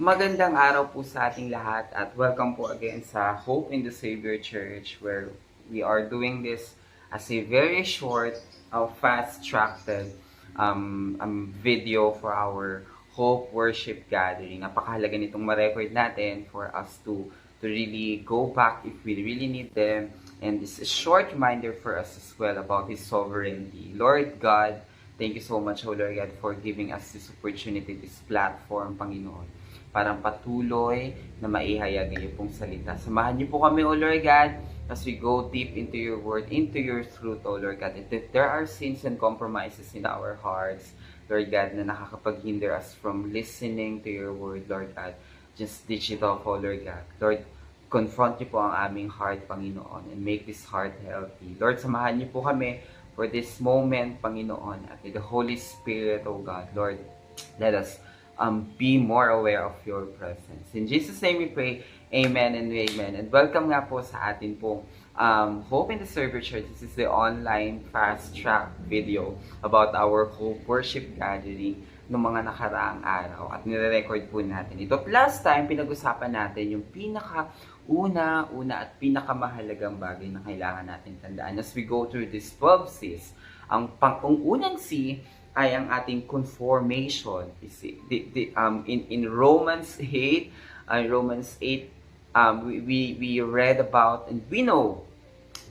Magandang araw po sa ating lahat at welcome po again sa Hope in the Savior Church where we are doing this as a very short, fast-tracked video for our Hope Worship Gathering. Napakahalaga nitong ma-record natin for us to really go back if we really need them. And this is a short reminder for us as well about His sovereignty. Lord God, thank you so much, O Lord God, for giving us this opportunity, this platform, Panginoon, parang patuloy na maihayag ang iyong pong salita. Samahan niyo po kami, O Lord God, as we go deep into your word, into your truth, O Lord God. If there are sins and compromises in our hearts, Lord God, na nakakapaghinder us from listening to your word, Lord God, just ditch it off, O Lord God. Lord, confront niyo po ang aming heart, Panginoon, and make this heart healthy. Lord, samahan niyo po kami for this moment, Panginoon, at with the Holy Spirit, O God. Lord, let us be more aware of your presence. In Jesus' name we pray, amen and amen. And welcome nga po sa atin pong Hope in the Savior Church. This is the online fast-track video about our Hope Worship Gathering noong mga nakaraang araw. At nire-record po natin ito. Last time, pinag-usapan natin yung una at pinakamahalagang bagay na kailangan natin tandaan as we go through this 12 C's. Ang unang C ay ang ating conformation. In Romans 8, we read about and we know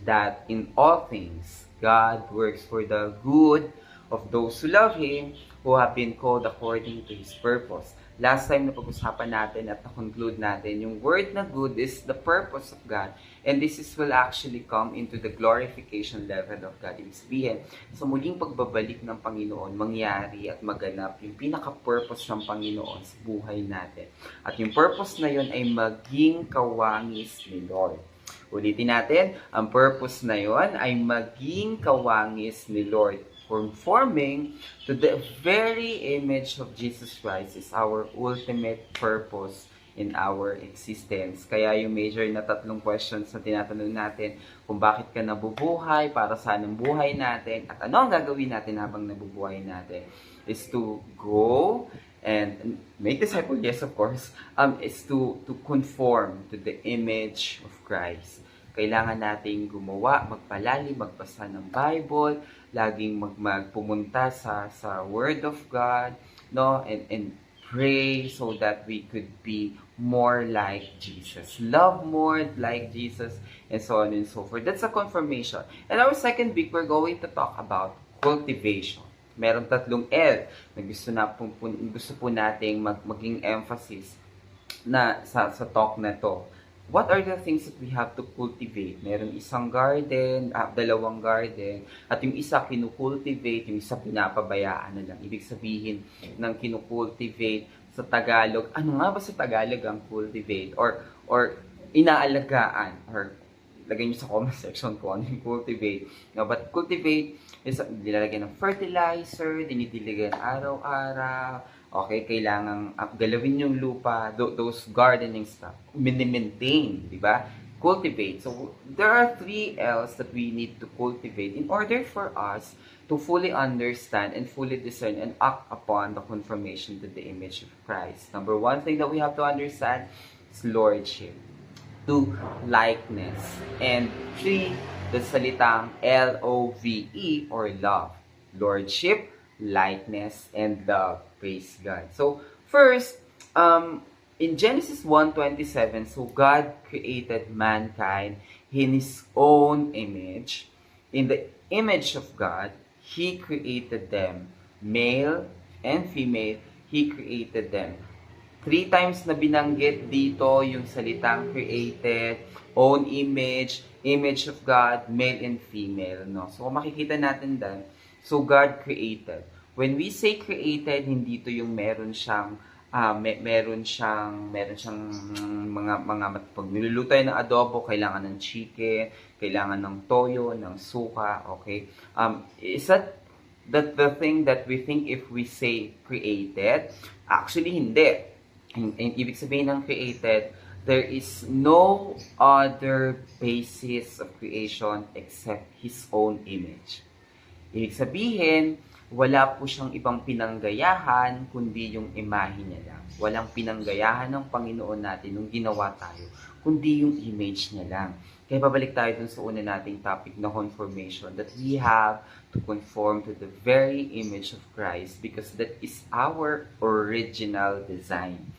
that in all things God works for the good of those who love Him, who have been called according to His purpose. Last time na pag-usapan natin at na-conclude natin, yung word na good is the purpose of God. And this will actually come into the glorification level of God. Ibig sabihin, sa muling pagbabalik ng Panginoon, mangyari at maganap yung pinaka-purpose ng Panginoon sa buhay natin. At yung purpose na yun ay maging kawangis ni Lord. Ulitin natin, ang purpose na yun ay maging kawangis ni Lord. Conforming to the very image of Jesus Christ is our ultimate purpose in our existence. Kaya yung major na tatlong questions na tinatanong natin, kung bakit ka nabubuhay, para saan ang buhay natin, at ano ang gagawin natin habang nabubuhay natin, is to go and make disciples, yes of course, is to conform to the image of Christ. Kailangan nating gumawa, magpalalim, magbasa ng Bible, laging magpumunta sa Word of God, no, and pray so that we could be more like Jesus, love more like Jesus, and so on and so forth. That's a confirmation. And our second week, we're going to talk about cultivation. Merong tatlong L na gusto po nating maging emphasis na sa talk na to. What are the things that we have to cultivate? Meron isang garden, dalawang garden, at yung isa kinukultivate, yung isa pinapabayaan na lang. Ibig sabihin ng kinukultivate sa Tagalog, ano nga ba sa Tagalog ang cultivate? Or inaalagaan, or lagay nyo sa comment section ko ano yung cultivate. No, but cultivate is nilalagyan ng fertilizer, dinidiligan araw-araw. Okay, kailangang galawin yung lupa, those gardening stuff, maintain, di ba? Cultivate. So, there are 3 L's that we need to cultivate in order for us to fully understand and fully discern and act upon the confirmation to the image of Christ. Number 1 thing that we have to understand is lordship. 2, likeness. And 3, the salitang L-O-V-E or love. Lordship, likeness, and love. Praise God. So, first, in Genesis 1:27, so God created mankind in His own image. In the image of God, He created them. Male and female, He created them. 3 times na binanggit dito yung salitang created, own image, image of God, male and female. No? So, makikita natin dan. So, God created. When we say created, hindi to yung meron siyang mga pag niluluto tayo ng adobo, kailangan ng chicken, kailangan ng toyo, ng suka, okay? Is that the thing that we think if we say created? Actually, hindi. Ibig sabihin ng created, there is no other basis of creation except His own image. Ibig sabihin, Wala po siyang ibang pinanggayahan, kundi yung imahe niya lang. Walang pinanggayahan ng Panginoon natin nung ginawa tayo, kundi yung image niya lang. Kaya babalik tayo dun sa una nating topic na conformation, that we have to conform to the very image of Christ because that is our original design,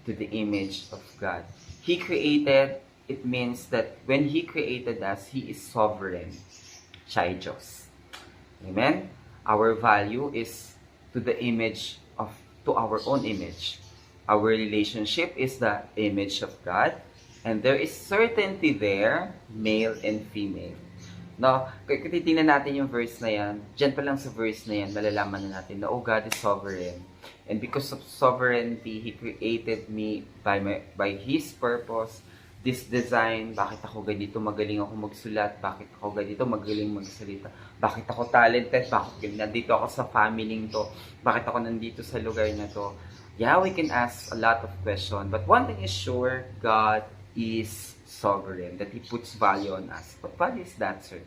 to the image of God. He created, it means that when He created us, He is sovereign. Siya ay Diyos. Amen? Our value is to the image of, to our own image. Our relationship is the image of God. And there is certainty there, male and female. No, kung titingnan natin yung verse na yan, dyan pa lang sa verse na yan, malalaman na natin na, oh, God is sovereign. And because of sovereignty, He created me by His purpose. This design, bakit ako ganito, magaling ako magsulat, bakit ako ganito, magaling magsalita, bakit ako talented, bakit nandito ako sa family to, bakit ako nandito sa lugar na to. Yeah, we can ask a lot of questions, but one thing is sure, God is sovereign, that He puts value on us. But what is that, sir?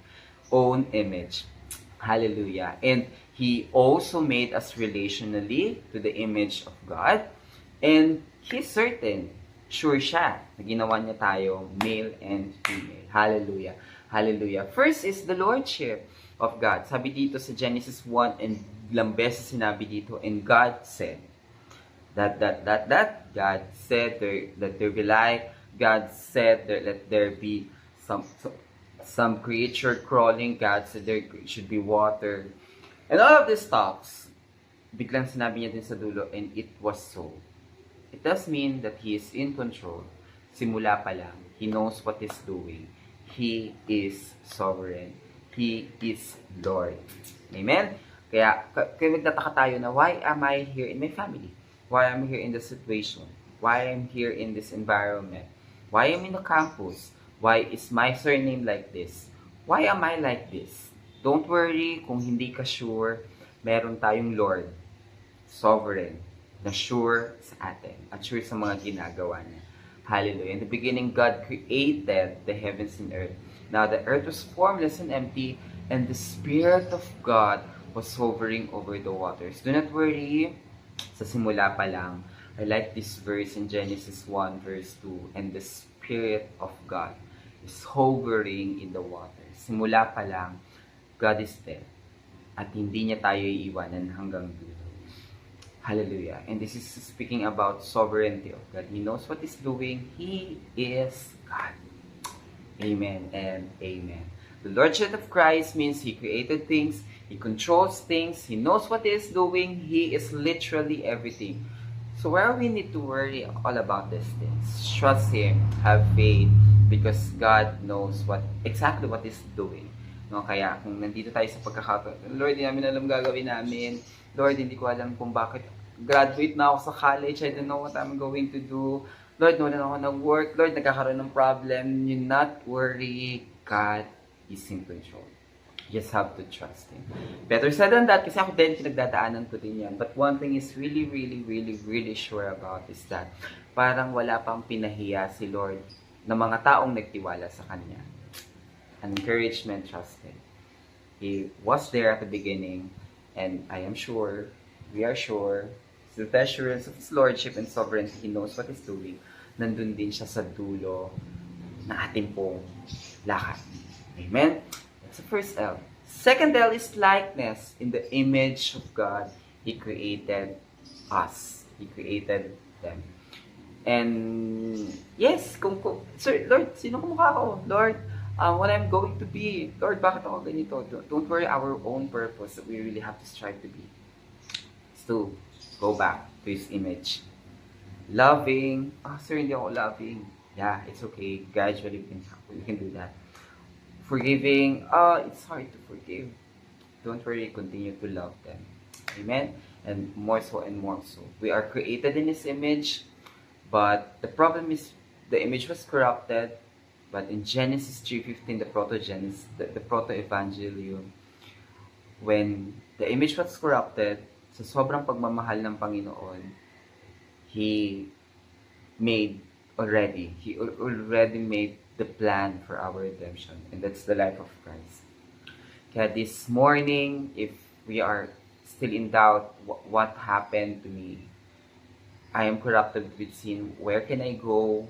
Own image. Hallelujah. And He also made us relationally to the image of God. And He's certain, sure siya, na ginawa niya tayo male and female. Hallelujah. Hallelujah. First is the Lordship of God. Sabi dito sa Genesis 1, and ilang beses sinabi dito, and God said, that. God said that there be light. God said that let there be some creature crawling. God said there should be water. And all of these talks, biglang sinabi niya din sa dulo, and it was so. It does mean that He is in control. Simula pa lang, He knows what He's doing. He is sovereign. He is Lord. Amen? Kaya nagtataka tayo na, why am I here in my family? Why am I here in this situation? Why I'm here in this environment? Why am I in the campus? Why is my surname like this? Why am I like this? Don't worry kung hindi ka sure, meron tayong Lord, sovereign, na sure sa atin, at sure sa mga ginagawa niya. Hallelujah. In the beginning, God created the heavens and earth. Now the earth was formless and empty, and the Spirit of God was hovering over the waters. Do not worry, sa simula pa lang, I like this verse in Genesis 1 verse 2, and the Spirit of God is hovering in the waters. Simula pa lang, God is there. At hindi niya tayo iiwanan hanggang dulo. Hallelujah. And this is speaking about sovereignty of God. He knows what He's doing. He is God. Amen and amen. The Lordship of Christ means He created things, He controls things, He knows what He is doing, He is literally everything. So where we need to worry all about these things, trust Him, have faith, because God knows exactly what He's doing. No, kaya kung nandito tayo sa pagkakataon, Lord, hindi namin alam gagawin namin. Lord, hindi ko alam kung bakit graduate na ako sa college, I don't know what I'm going to do. Lord, wala na ako nag-work. Lord, nagkakaroon ng problem. You not worry, God is in control. You just have to trust Him. Better said than that, kasi ako din pinagdadaanan ko din yan. But one thing is really sure about is that parang wala pang pinahiya si Lord ng mga taong nagtiwala sa Kanya. An encouragement, trust Him. He was there at the beginning, and I am sure, we are sure, the assurance of His Lordship and sovereignty, He knows what He's doing. Nandun din siya sa dulo ng ating pong lakad. Amen? That's the first L. Second L is likeness. In the image of God, He created us. He created them. And yes, Sir, Lord, sino kumukha ko? Lord, what I'm going to be. Lord, bakit ako ganito? Don't worry, our own purpose that we really have to strive to be is to go back to His image. Loving. Sir, hindi ako loving. Yeah, it's okay. Gradually, we can do that. Forgiving. It's hard to forgive. Don't worry, continue to love them. Amen? And more so and more so. We are created in His image, but the problem is the image was corrupted. But in Genesis 3:15, the proto-evangelium, when the image was corrupted, sa sobrang pagmamahal ng Panginoon, He already made the plan for our redemption. And that's the life of Christ. Kaya this morning, if we are still in doubt, what happened to me? I am corrupted with sin. Where can I go?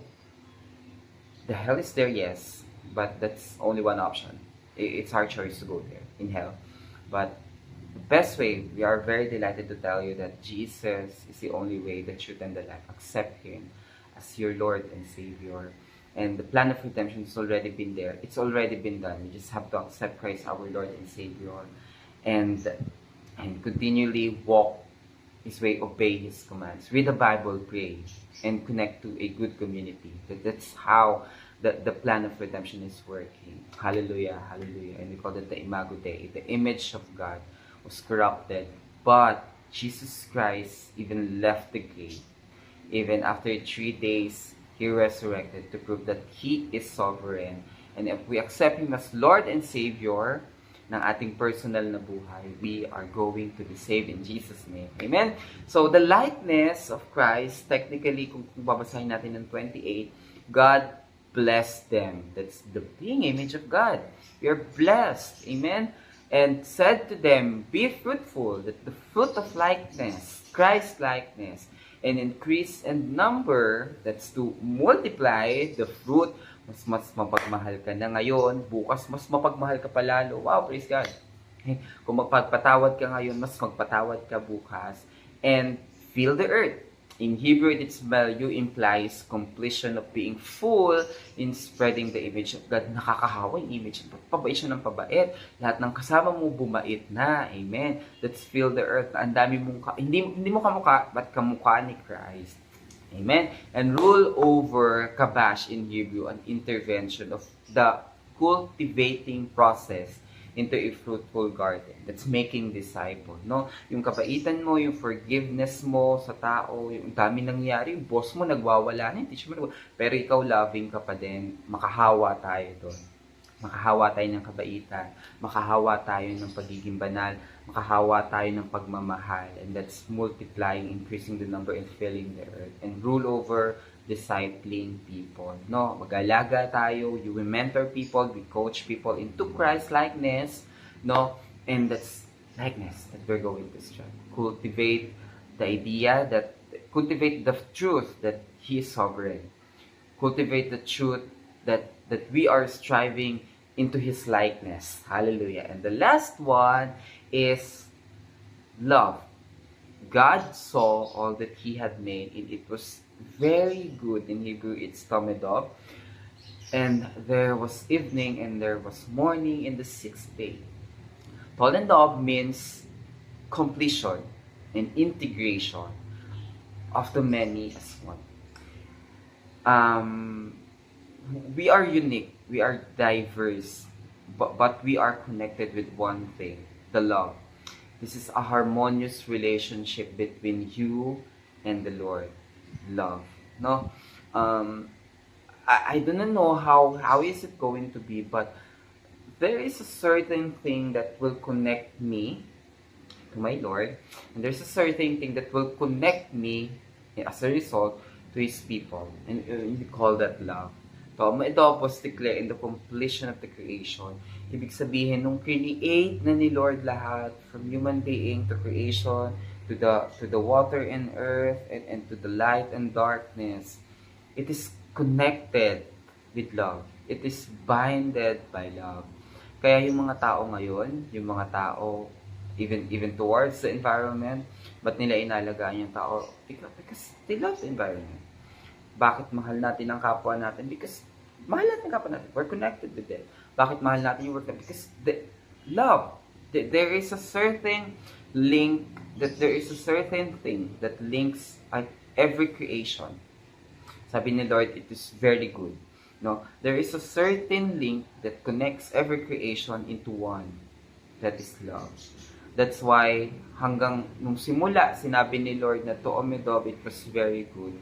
The hell is there, yes, but that's only one option. It's our choice to go there, in hell. But the best way, we are very delighted to tell you that Jesus is the only way, the truth, and the life. Accept Him as your Lord and Savior. And the plan of redemption has already been there. It's already been done. You just have to accept Christ, our Lord and Savior, and continually walk His way, obey His commands. Read the Bible, pray, and connect to a good community. That's how the plan of redemption is working. Hallelujah, hallelujah. And we call it the Imago Dei. The image of God was corrupted, but Jesus Christ even left the grave. Even after 3 days, He resurrected to prove that He is sovereign. And if we accept Him as Lord and Savior ng ating personal na buhay, we are going to be saved in Jesus' name. Amen? So, the likeness of Christ, technically, kung babasahin natin ng 28, God blessed them. That's the being image of God. We are blessed. Amen? And said to them, be fruitful, that the fruit of likeness, Christ-likeness, and increase in number, that's to multiply the fruit. Mas mapagmahal ka na ngayon, bukas mas mapagmahal ka pa lalo. Wow, praise God. Kung magpagpatawad ka ngayon, mas magpatawad ka bukas. And fill the earth. In Hebrew, its value implies completion of being full in spreading the image of God. Nakakahawa yung image. Pabait siya ng pabait. Lahat ng kasama mo bumait na. Amen. Let's fill the earth. Ang dami mong hindi mo kamukha, but kamukha ni Christ. Amen. And rule over kabash in Hebrew, an intervention of the cultivating process into a fruitful garden. That's making disciple, no? Yung kabaitan mo, yung forgiveness mo sa tao, yung dami nangyari, yung boss mo nagwawala na, teacher mo pero ikaw loving ka pa din, makahawa tayo doon. Makahawa tayo ng kabaitan, makahawa tayo ng pagiging banal, makahawa tayo ng pagmamahal, and that's multiplying, increasing the number and filling the earth, and rule over discipling people. No, mag-alaga tayo, you will mentor people, we coach people into Christ-likeness, no, and that's likeness that we're going to strive. Cultivate the idea that, cultivate the truth that He is sovereign. Cultivate the truth that we are striving into His likeness. Hallelujah. And the last one is love. God saw all that He had made, and it was very good. In Hebrew, it's Tomedov. And there was evening, and there was morning in the 6th day. Toledov means completion and integration of the many as one. We are unique, we are diverse, but we are connected with one thing, the love. This is a harmonious relationship between you and the Lord. Love, no? I don't know how is it going to be, but there is a certain thing that will connect me to my Lord, and there's a certain thing that will connect me as a result to His people, and we call that love. Ito was declared in the completion of the creation. Ibig sabihin, nung create na ni Lord lahat, from human being to creation, to the water and earth, and to the light and darkness, it is connected with love. It is binded by love. Kaya yung mga tao ngayon, yung mga tao, even towards the environment, ba't nila inalagaan yung tao? Because they love the environment. Bakit mahal natin ang kapwa natin? Because mahal natin ang kapwa natin. We're connected with them. Bakit mahal natin yung work natin? Because love. There is a certain link, that there is a certain thing that links every creation. Sabi ni Lord, it is very good. No, there is a certain link that connects every creation into one. That is love. That's why hanggang nung simula, sinabi ni Lord na to Omedov, it was very good.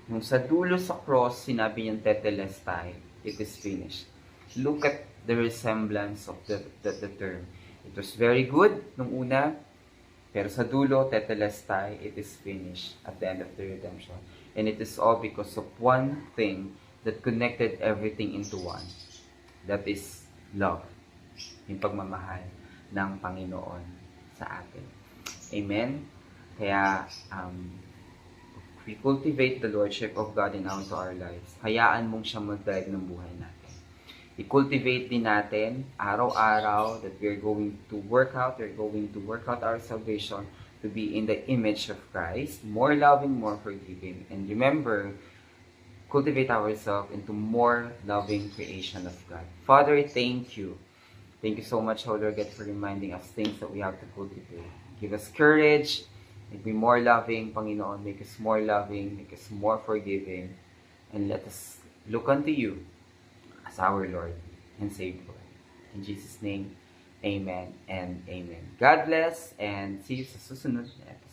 Nung sa dulo sa cross, sinabi niyang tetelestai, it is finished. Look at the resemblance of the term. It was very good nung una, pero sa dulo, tetelestai, it is finished at the end of the redemption. And it is all because of one thing that connected everything into one. That is love. Yung pagmamahal ng Panginoon sa atin. Amen? Kaya, we cultivate the Lordship of God in our lives. Hayaan mong siya mag-guide ng buhay natin. I-cultivate din natin araw-araw that we're going to work out our salvation to be in the image of Christ, more loving, more forgiving. And remember, cultivate ourselves into more loving creation of God. Father, thank you. Thank you so much, Holy God, for reminding us things that we have to cultivate. Give us courage. Make me more loving, Panginoon. Make us more loving. Make us more forgiving. And let us look unto you as our Lord and Savior. In Jesus' name, amen and amen. God bless and see you sa susunod na episode.